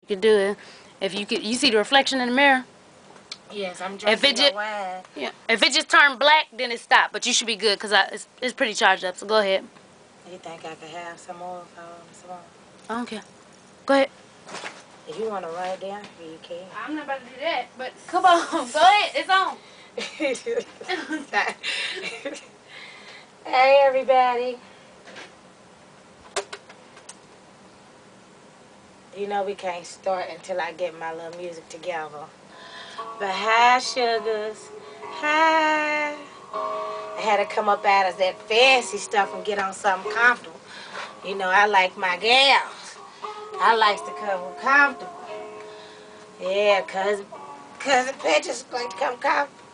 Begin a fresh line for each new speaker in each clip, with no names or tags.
could do it. If you see the reflection in the mirror?
Yes, I'm drinking the wine.
Yeah. If it just turned black, then it stopped. But you should be good because it's pretty charged up. So go ahead.
You think I could have some more if I want some more?
I don't care. Go ahead.
If you want to write down, you can.
I'm not about to do that, but come on. Go ahead. It's on.
Hey, everybody. You know we can't start until I get my little music together. But hi, sugars. Hi. I had to come up out of that fancy stuff and get on something comfortable. You know, I like my gals. I like to come comfortable. Yeah, cousin Peaches like to come comfortable.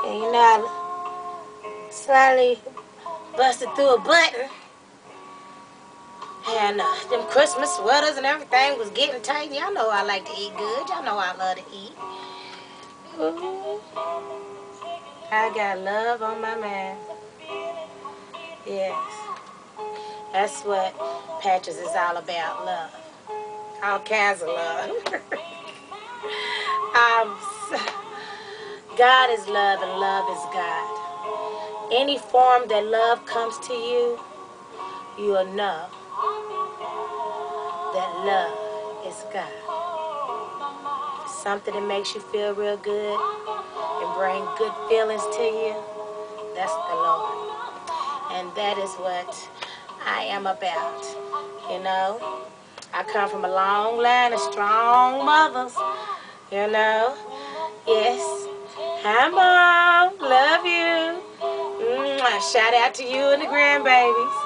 And you know, I slightly busted through a button. And them Christmas sweaters and everything was getting tight. Y'all know I like to eat good. Y'all know I love to eat. Ooh. I got love on my mind. Yes. That's what Patches is all about, love. All kinds of love. God is love and love is God. Any form that love comes to you, you'll know that love is God. Something that makes you feel real good and bring good feelings to you, that's the Lord. And that is what I am about, you know. I come from a long line of strong mothers, you know. Yes. Hi, Mom. Love you. Shout out to you and the grandbabies.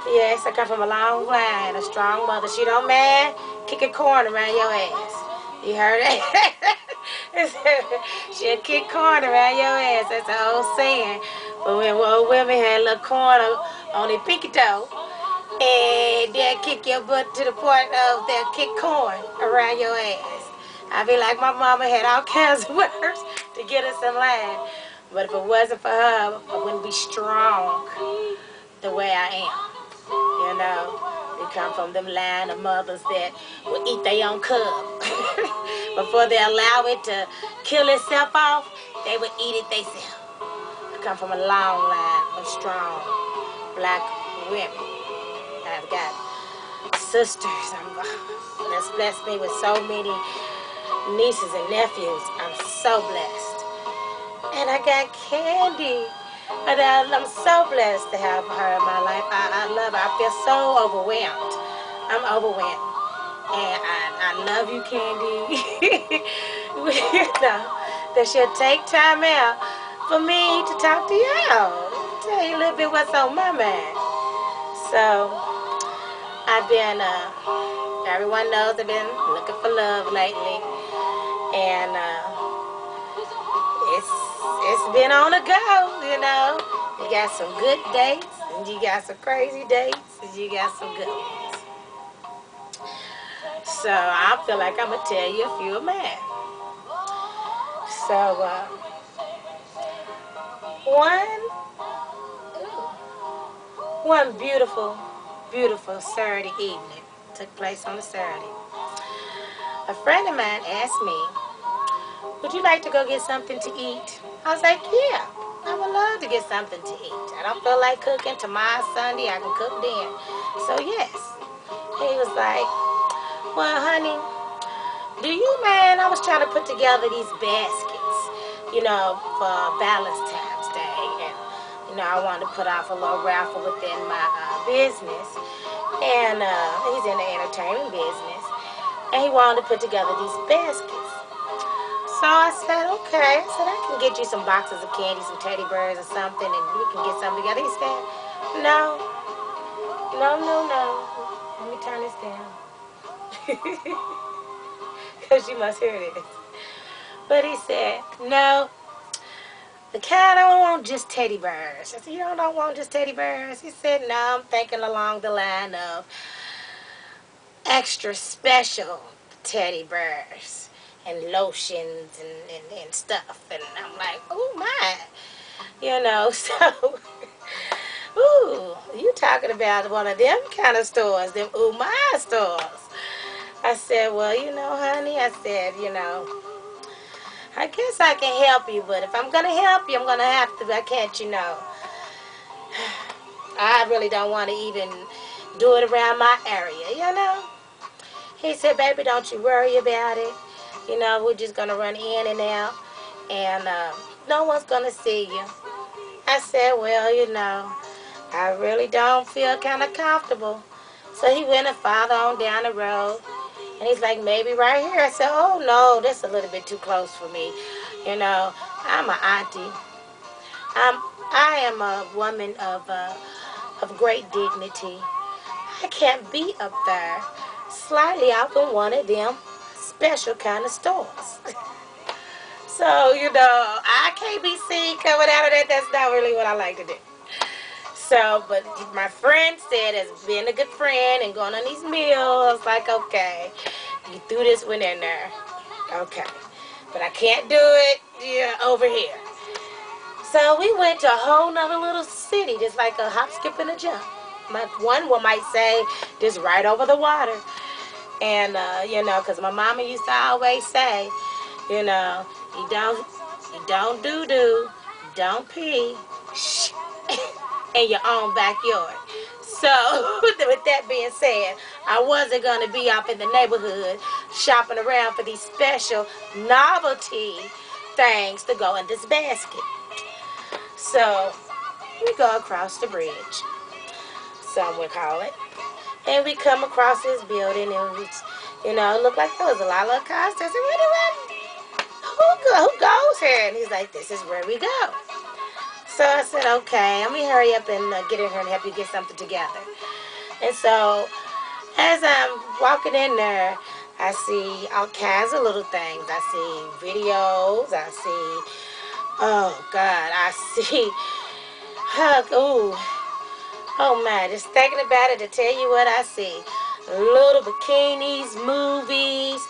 Yes, I come from a long line, a strong mother. She don't mind kicking corn around your ass. You heard it? She'll kick corn around your ass. That's the old saying. But when old women had a little corn on their pinky toe, and they'll kick your butt to the point of they'll kick corn around your ass. I feel like my mama had all kinds of words to get us in line. But if it wasn't for her, I wouldn't be strong the way I am. You know, we come from them line of mothers that will eat their own cub. Before they allow it to kill itself off, they would eat it themselves. I come from a long line of strong black women. I've got sisters. That's blessed me with so many nieces and nephews. I'm so blessed. And I got Candy. And I'm so blessed to have her in my life. I love her. I feel so overwhelmed. I'm overwhelmed. And I love you, Candy. You know, that she'll take time out for me to talk to y'all. Tell you a little bit what's on my mind. So, I've been, everyone knows I've been looking for love lately. And it's been on the go, you know. You got some good dates, and you got some crazy dates, and you got some good ones. So I feel like I'm going to tell you a few of mine. So, one beautiful, beautiful Saturday evening took place on a Saturday. A friend of mine asked me, would you like to go get something to eat? I was like, yeah, I would love to get something to eat. I don't feel like cooking. Tomorrow, Sunday, I can cook then. So, yes. He was like, well, honey, do you mind? I was trying to put together these baskets, you know, for Valentine's Day. And, you know, I wanted to put off a little raffle within my business. And he's in the entertainment business. And he wanted to put together these baskets. So I said, okay. I said, I can get you some boxes of candy, some teddy bears or something, and we can get something together. He said, no. Let me turn this down. Because you must hear this. But he said, no. The kind I don't want just teddy bears. I said, you don't want just teddy bears? He said, no, I'm thinking along the line of extra special teddy bears. And lotions and stuff. And I'm like, oh my. You know, so, ooh, you talking about one of them kind of stores, them ooh my stores. I said, well, honey, I said, I guess I can help you, but if I'm going to help you, I'm going to have to. I can't. I really don't want to even do it around my area. He said, baby, don't you worry about it. We're just going to run in and out, and no one's going to see you. I said, well, I really don't feel kind of comfortable. So he went and followed on down the road. And he's like, maybe right here. I said, oh, no, that's a little bit too close for me. I'm an auntie. I am a woman of great dignity. I can't be up there slightly out in one of them special kind of stores. So, I can't be seen coming out of that. That's not really what I like to do. So, but my friend said, as being a good friend and going on these meals, I was like, okay, you threw this one in there. Okay. But I can't do it over here. So we went to a whole nother little city, just like a hop, skip, and a jump. One might say, just right over the water. And, because my mama used to always say, you don't do-do, don't pee in your own backyard. So, with that being said, I wasn't going to be up in the neighborhood shopping around for these special novelty things to go in this basket. So, we go across the bridge, some would call it. And we come across this building, and it looked like there was a lot of cars. I said, who goes here? And he's like, this is where we go. So I said, okay, let me hurry up and get in here and help you get something together. And so as I'm walking in there, I see all kinds of little things. I see videos. I see, oh, God, I see, oh, man, just thinking about it to tell you what I see. Little bikinis, movies,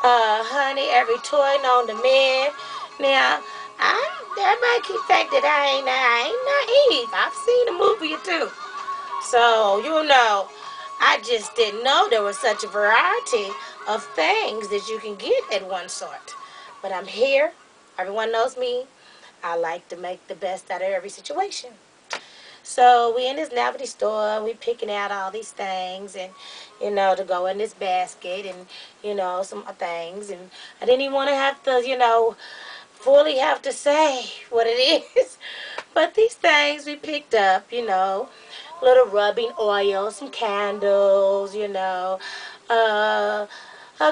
honey, every toy known to man. Now, everybody keep thinking that I ain't naive. I've seen a movie or two. So, I just didn't know there was such a variety of things that you can get at one sort. But I'm here. Everyone knows me. I like to make the best out of every situation. So we in this novelty store, we picking out all these things and, to go in this basket and, some things. And I didn't even want to have to, fully have to say what it is. But these things we picked up, little rubbing oil, some candles, a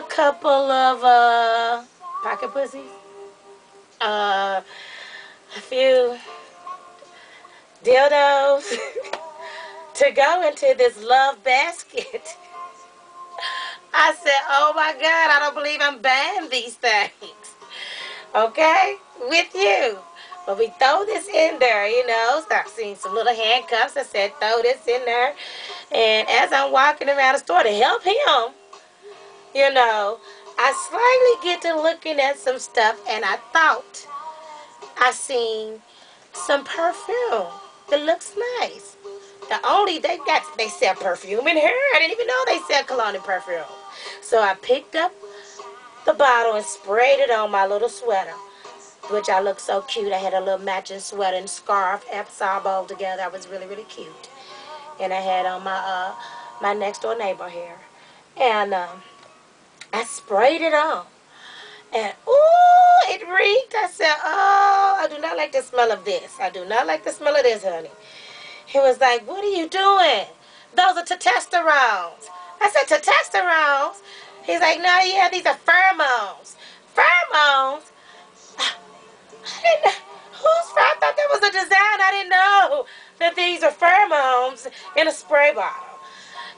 couple of pocket pussies, a few dildos to go into this love basket. I said, oh my God, I don't believe I'm buying these things. Okay? With you. But we throw this in there, So I've seen some little handcuffs. I said, throw this in there. And as I'm walking around the store to help him, I slightly get to looking at some stuff, and I thought I seen some perfume that looks nice. They sell perfume in here. I didn't even know they sell cologne and perfume. So I picked up the bottle and sprayed it on my little sweater, which I looked so cute. I had a little matching sweater and scarf, all both together. I was really, really cute. And I had on my next door neighbor here. And I sprayed it on. And, ooh, it reeked. I said, oh, I do not like the smell of this. I do not like the smell of this, honey. He was like, what are you doing? Those are testosterones. I said, testosterones? He's like, no, yeah, these are pheromones. Pheromones? I didn't know. I thought that was a design. I didn't know that these are pheromones in a spray bottle.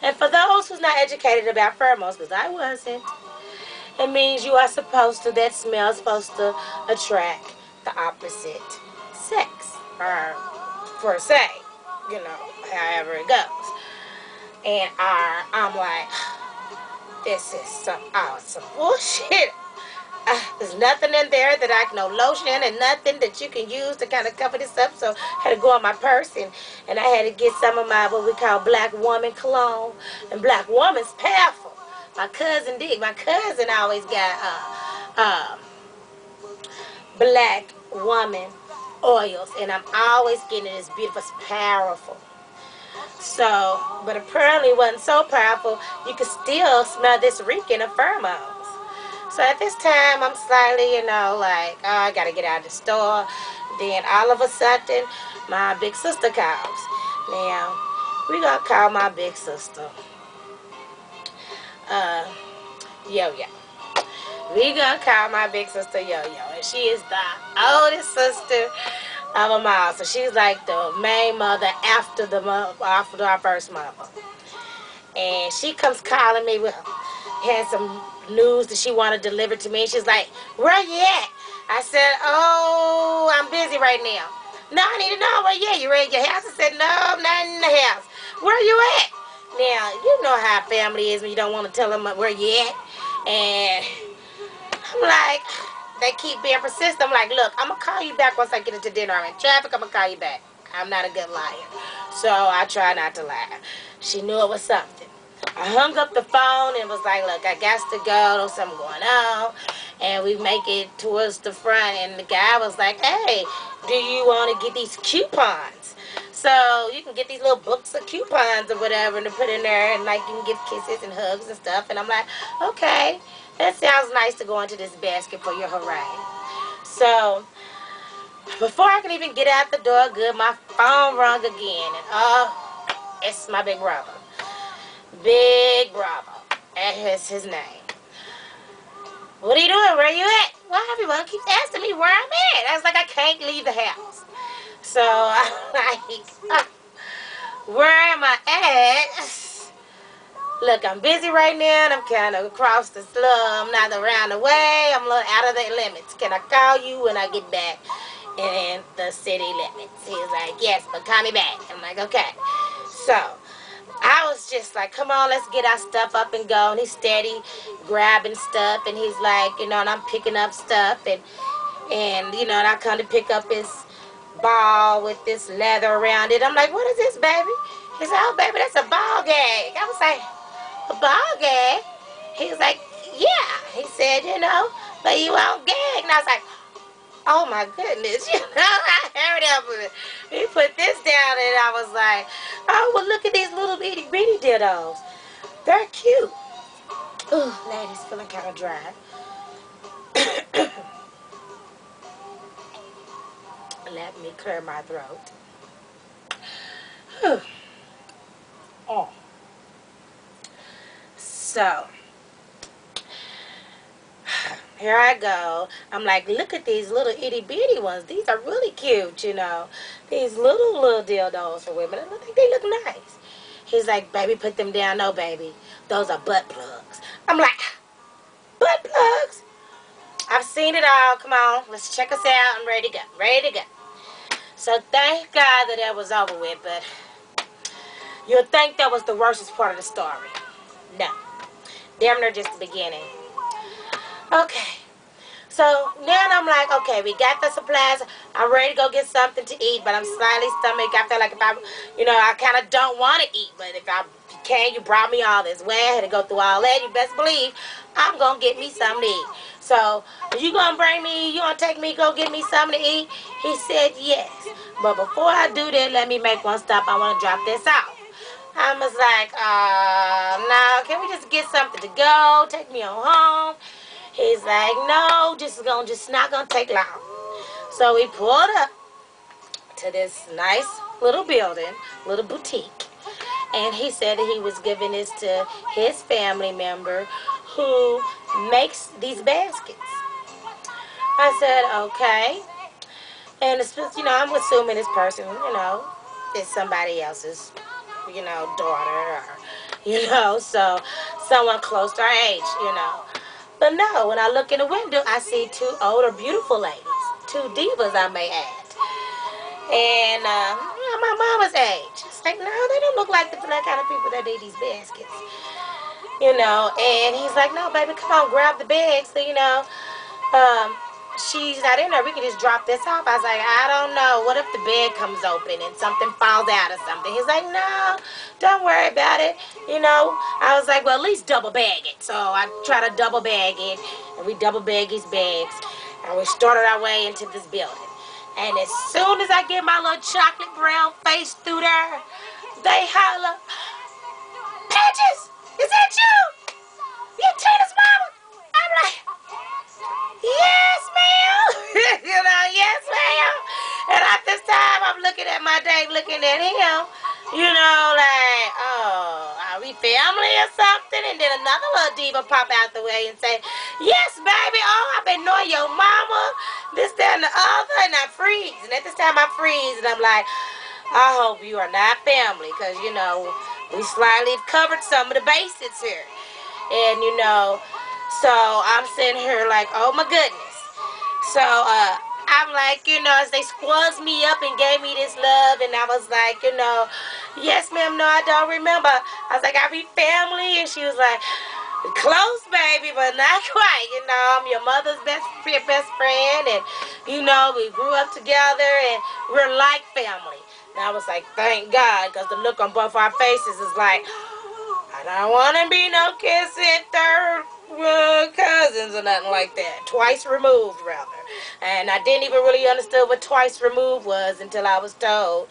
And for those who's not educated about pheromones, because I wasn't, it means that smell is supposed to attract the opposite sex, or per se, however it goes. And I'm like, this is some awesome bullshit. There's nothing in there that no lotion and nothing that you can use to kind of cover this up. So I had to go on my purse and I had to get some of my what we call Black Woman cologne. And Black Woman's powerful. My cousin did. My cousin always got black woman oils, and I'm always getting this beautiful, it's powerful. So, but apparently it wasn't so powerful. You could still smell this reeking of pheromones. So at this time, I'm slightly, like, oh, I gotta get out of the store. Then all of a sudden, my big sister calls. Now, we gonna call my big sister Yo-Yo. We gonna call my big sister Yo-Yo, and she is the oldest sister of them all. So she's like the main mother after after our first mother. And she comes calling me with had some news that she wanted delivered to me. And she's like, "Where you at?" I said, "Oh, I'm busy right now." "No, I need to know where you at. You ready at your house?" I said, "No, I'm not in the house." "Where you at?" Now, you know how family is when you don't want to tell them where you at. And I'm like, they keep being persistent. I'm like, "Look, I'm going to call you back once I get into dinner. I'm in traffic. I'm going to call you back." I'm not a good liar. So I try not to lie. She knew it was something. I hung up the phone and was like, "Look, I got to go. There's something going on." And we make it towards the front. And the guy was like, "Hey, do you want to get these coupons? So you can get these little books of coupons or whatever to put in there. And like you can give kisses and hugs and stuff." And I'm like, "Okay, that sounds nice to go into this basket for your hooray." So before I can even get out the door good, my phone rung again. And it's my big brother. Big brother. That's his name. "What are you doing? Where are you at?" "Well, everyone keeps asking me where I'm at." I was like, "I can't leave the house." So I'm like, "Where am I at?" "Look, I'm busy right now, and I'm kind of across the slum, not around the way. I'm a little out of the limits. Can I call you when I get back in the city limits?" He was like, "Yes, but call me back." I'm like, "Okay." So I was just like, "Come on, let's get our stuff up and go." And he's steady grabbing stuff, and he's like, and I'm picking up stuff, and and I come to pick up his ball with this leather around it. I'm like, "What is this, baby?" He said, "Oh, baby, that's a ball gag." I was like, "A ball gag?" He was like, "Yeah." He said, "But you won't gag." And I was like, "Oh my goodness." I heard him. He put this down, and I was like, "Oh, well, look at these little bitty dildos. They're cute." Ooh, ladies, feeling kind of dry. Let me clear my throat. Whew. Oh. So, here I go. I'm like, "Look at these little itty bitty ones. These are really cute, These little dildos for women. I think they look nice." He's like, "Baby, put them down." "No, baby. Those are butt plugs." I'm like, "Butt plugs? I've seen it all. Come on. Let's check us out. I'm ready to go. Ready to go." So thank God that was over with, but you'll think that was the worstest part of the story. No. Damn near just the beginning. Okay. So now I'm like, okay, we got the supplies. I'm ready to go get something to eat, but I'm slightly stomach. I feel like if I kind of don't want to eat, but if I can, you brought me all this way. I had to go through all that. You best believe I'm going to get me something to eat. So, you going to take me, go get me something to eat? He said yes. But before I do that, let me make one stop. I want to drop this off. I was like, no, can we just get something to go? Take me on home. He's like, "No, just not gonna take long." So we pulled up to this nice little building, little boutique, and he said that he was giving this to his family member who makes these baskets. I said, "Okay," and I'm assuming this person, is somebody else's, daughter, or so someone close to our age. But no, when I look in the window, I see two older, beautiful ladies. Two divas, I may add. And my mama's age. It's like, no, they don't look like the kind of people that need these baskets. And he's like, "No, baby, come on, grab the bag." So, she's not in there. We can just drop this off. I was like, I don't know. What if the bed comes open and something falls out or something? He's like, no, don't worry about it. You know, I was like, well, at least double bag it. So I try to double bag it, and we double bag his bags, and we started our way into this building. And as soon as I get my little chocolate brown face through there, they holler, Patches, is that you? You Tina's mama? I'm like, yes, ma'am. You know, yes, ma'am. And at this time, I'm looking at my dad, looking at him, you know, like, oh, are we family or something? And then another little diva pop out the way and say, yes, baby. Oh, I've been knowing your mama, this, that, and the other. And I freeze. And at this time, I freeze. And I'm like, I hope you are not family, because, you know, we slightly covered some of the basics here. And, you know, so I'm sitting here like, oh, my goodness. So I'm like, you know, as they squazzed me up and gave me this love, and I was like, you know, yes, ma'am, no, I don't remember. I was like, are we family? And she was like, close, baby, but not quite. You know, I'm your mother's best friend, and, you know, we grew up together, and we're like family. And I was like, thank God, because the look on both our faces is like, I don't want to be no kissing third cousins or nothing like that. Twice removed, rather. And I didn't even really understand what twice removed was until I was told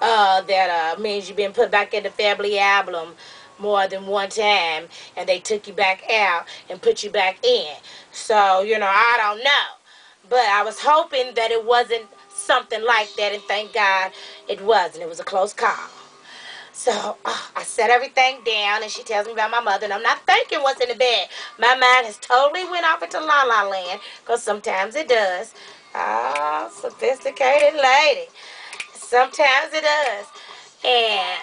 that means you've been put back in the family album more than one time, and they took you back out and put you back in. So, you know, I don't know. But I was hoping that it wasn't something like that, and thank God it wasn't. It was a close call. So I set everything down, and she tells me about my mother, and I'm not thinking what's in the bed. My mind has totally went off into La La Land, because sometimes it does. Oh, sophisticated lady. Sometimes it does. And,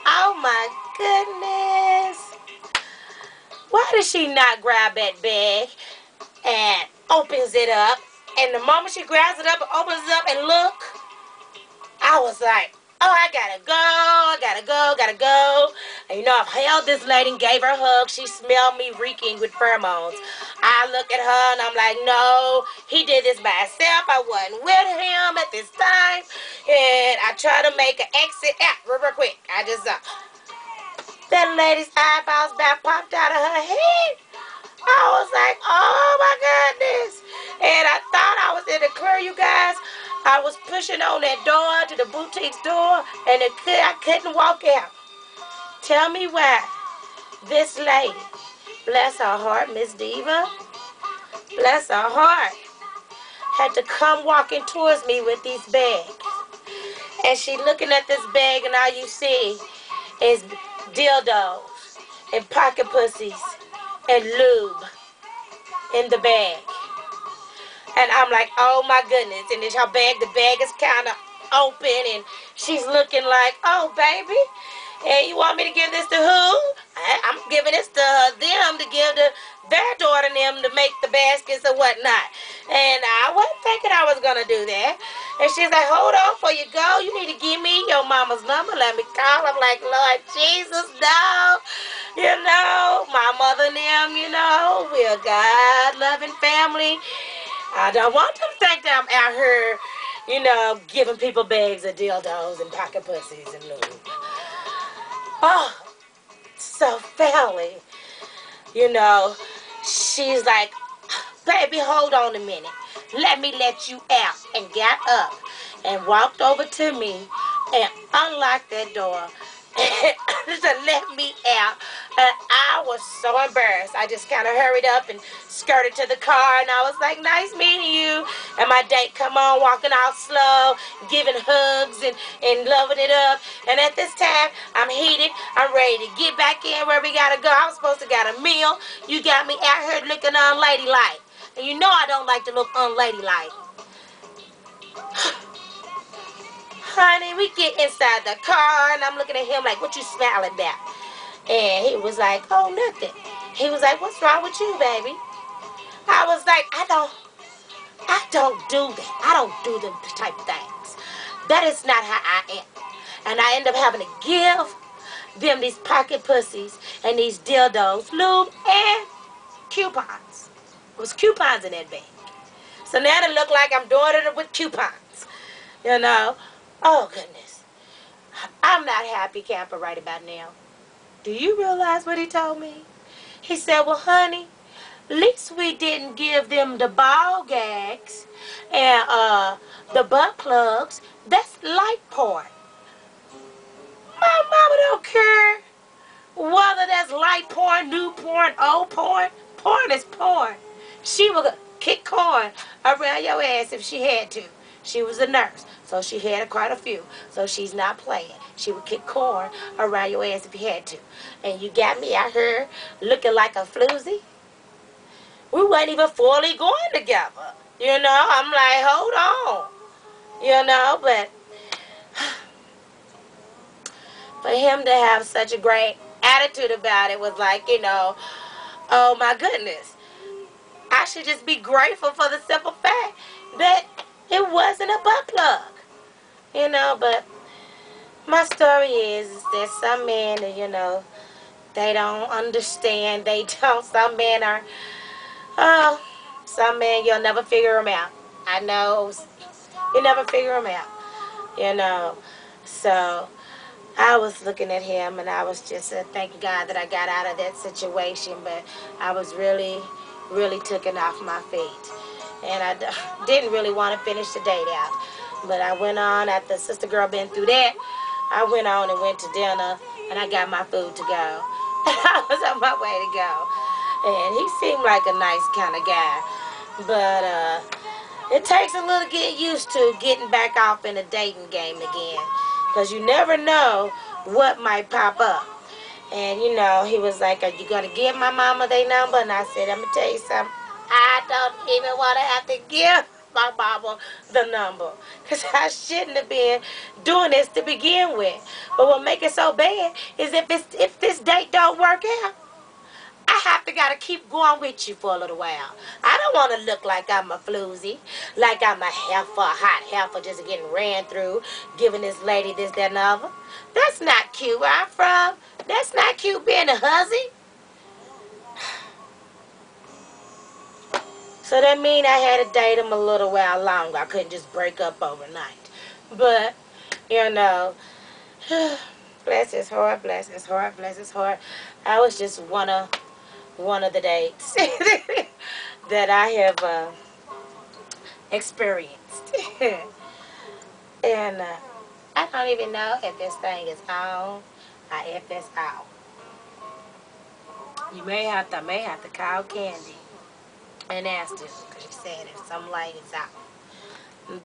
oh my goodness. Why does she not grab that bag and opens it up? And the moment she grabs it up and opens it up and look, I was like, oh, I gotta go. And you know, I've held this lady and gave her a hug. She smelled me reeking with pheromones. I look at her and I'm like, no, he did this by himself. I wasn't with him at this time. And I try to make an exit out real quick. I just, that lady's eyeballs about popped out of her head. I was like, oh my goodness. And I thought I was in the clear, you guys. I was pushing on that door to the boutique's door, and I couldn't walk out. Tell me why this lady, bless her heart, Miss Diva, bless her heart, had to come walking towards me with these bags. And she looking at this bag, and all you see is dildos and pocket pussies and lube in the bag. And I'm like, oh my goodness. And then her bag, the bag is kind of open, and she's looking like, oh baby, and you want me to give this to who? I'm giving this to them to give to their daughter and them to make the baskets or whatnot. And I wasn't thinking I was going to do that. And she's like, hold on before you go. You need to give me your mama's number. Let me call. I'm like, Lord Jesus, no. You know, my mother and them, you know, we're a God-loving family. I don't want them to think that I'm out here, you know, giving people bags of dildos and pocket pussies and lube. Oh, so family. You know, she's like, baby, hold on a minute. Let me let you out. And got up and walked over to me and unlocked that door to let me out. And I was so embarrassed. I just kind of hurried up and skirted to the car, and I was like, nice meeting you. And my date come on, walking out slow, giving hugs and loving it up. And at this time, I'm heated. I'm ready to get back in where we got to go. I was supposed to got a meal. You got me out here looking unladylike. And you know I don't like to look unladylike. Honey, we get inside the car, and I'm looking at him like, what you smiling about? And he was like, oh, nothing. He was like, what's wrong with you, baby? I was like, I don't do that. I don't do them type of things. That is not how I am. And I end up having to give them these pocket pussies and these dildos, lube, and coupons. There was coupons in that bag. So now it look like I'm doing it with coupons. You know? Oh, goodness. I'm not happy camper right about now. Do you realize what he told me? He said, well, honey, at least we didn't give them the ball gags and the butt plugs. That's light porn. My mama don't care whether that's light porn, new porn, old porn. Porn is porn. She would kick corn around your ass if she had to. She was a nurse, so she had quite a few. So she's not playing. She would kick corn around your ass if you had to. And you got me out here looking like a floozy. We weren't even fully going together. You know, I'm like, hold on. You know, but for him to have such a great attitude about it was like, you know, oh my goodness. I should just be grateful for the simple fact that it wasn't a butt plug. You know, but my story is that some men, you know, they don't understand. They don't. Some men are, oh, some men, you'll never figure them out. I know. You never figure them out. You know. So I was looking at him and I was just thanking God that I got out of that situation. But I was really, really taken off my feet. And I didn't really want to finish the date out. But I went on, after sister girl been through that, I went on and went to dinner, and I got my food to go. I was on my way to go. And he seemed like a nice kind of guy. But it takes a little getting used to getting back off in a dating game again. Because you never know what might pop up. And, you know, he was like, are you going to give my mama their number? And I said, I'm going to tell you something. I don't even want to have to give my mama the number. Because I shouldn't have been doing this to begin with. But what makes it so bad is if this date don't work out, I have to gotta keep going with you for a little while. I don't want to look like I'm a floozy, like I'm a heifer, a hot heifer just getting ran through, giving this lady this, that, and the other. That's not cute where I'm from. That's not cute being a hussy. So that mean I had to date him a little while longer. I couldn't just break up overnight. But, you know, bless his heart, bless his heart, bless his heart. I was just one of the dates that I have experienced. And I don't even know if this thing is on or if it's out. I may have to call Candy and ask her, because she said if some light is out.